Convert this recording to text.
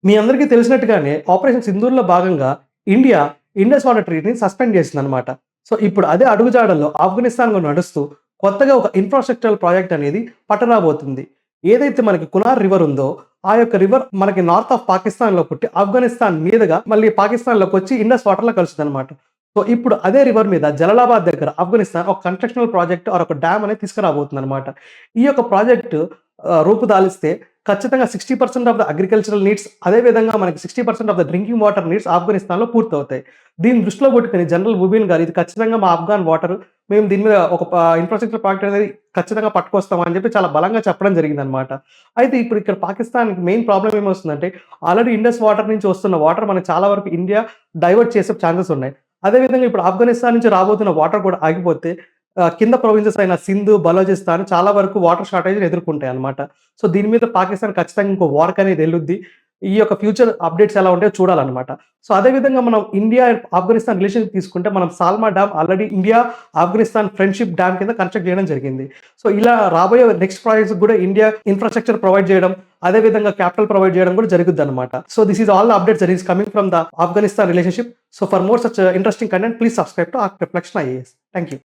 మీ అందరికీ తెలిసినట్టుగానే ఆపరేషన్ సింధూర్‌లో భాగంగా India Indus water ట్రీటీని suspend చేసిందనమాట. సో, ఇప్పుడు అదే అడుగుజాడల్లో ఆఫ్ఘనిస్తాన్‌లో నడుస్తూ కొత్తగా ఒక ఇన్‌ఫ్రాస్ట్రక్చరల్ ప్రాజెక్ట్ అనేది పట్టరాబోతుంది. ఏదైతే మనకి కునార్ రివర్ ఉందో, ఆ యొక్క రివర్ మనకి నార్త్ ఆఫ్ పాకిస్తాన్‌లో పుట్టి ఆఫ్ఘనిస్తాన్ మీదుగా మళ్ళీ పాకిస్తాన్‌లోకొచ్చి ఇండస్ వాటర్‌లో కలుస్తదనమాట. సో, ఇప్పుడు అదే రివర్ మీద జలాలాబాద్ దగ్గర ఆఫ్ఘనిస్తాన్ ఒక కన్‌స్ట్రక్షనల్ ప్రాజెక్ట్ ఆర్ ఒక డ్యామ్ అనేది తీసుకురాబోతుందనమాట. ఈ యొక్క ప్రాజెక్ట్ రూపుదాలిస్తే ఖచ్చితంగా 60% ఆఫ్ ద అగ్రికల్చరల్ నీడ్స్ అదే విధంగా మనకి 60% of the drinking water needs ఆఫ్ఘనిస్తాన్‌లో పూర్తవుతాయి. దీన్ని దృష్టిలో పెట్టుకొని జనరల్ ముబీన్ గారు ఇది ఖచ్చితంగా మా ఆఫ్ఘాన్ వాటర్ మేము దీని మీద ఒక ఇన్‌ఫ్రాస్ట్రక్చర్ ప్రాజెక్ట్ అనేది ఖచ్చితంగా పట్టుకొస్తాం అని చెప్పి చాలా బలంగా చెప్పడం జరిగిందనమాట. అయితే ఇప్పుడు ఇక్కడ పాకిస్తాన్‌కి మెయిన్ ప్రాబ్లమ్ ఏమొస్తుందంటే ఆల్రెడీ ఇండస్ వాటర్ నుంచి వస్తున్న వాటర్ మనకు చాలా వరకు ఇండియా డైవర్ట్ చేసే ఛాన్సెస్ ఉన్నాయి. అదే విధంగా ఇప్పుడు ఆఫ్ఘనిస్తాన్ నుంచి రాబోతున్న వాటర్ కూడా ఆగిపోతే కింద ప్రొవిన్సెస్ అయిన సింధ్, బలోచిస్తాన్ చాలా వరకు వాటర్ షార్టేజ్‌ని ఎదుర్కొంటాయన్నమాట. సో, దీని మీద పాకిస్తాన్ ఖచ్చితంగా ఇంకో వార్‌కనేది ఎళ్ళుద్ది. ఈ యొక్క ఫ్యూచర్ అప్‌డేట్స్ ఎలా ఉంటాయో చూడాలన్నమాట. సో, అదే విధంగా మనం ఇండియా అండ్ ఆఫ్ఘనిస్తాన్ రిలేషన్ తీసుకుంటే మనం Salma dam already India, Afghanistan friendship dam కింద కన్‌స్ట్రక్ట్ చేయడం జరిగింది. సో, ఇలా రాబోయే నెక్స్ట్ ప్రాజెక్ట్స్‌కి కూడా ఇండియా ఇన్‌ఫ్రాస్ట్రక్చర్ ప్రొవైడ్ చేయడం, అదే విధంగా క్యాపిటల్ ప్రొవైడ్ చేయడం కూడా జరుగుద్దన్నమాట. So, this is all the updates that is coming from the Afghanistan relationship. So, for more such interesting content please subscribe to Arc Reflection IAS. Thank you.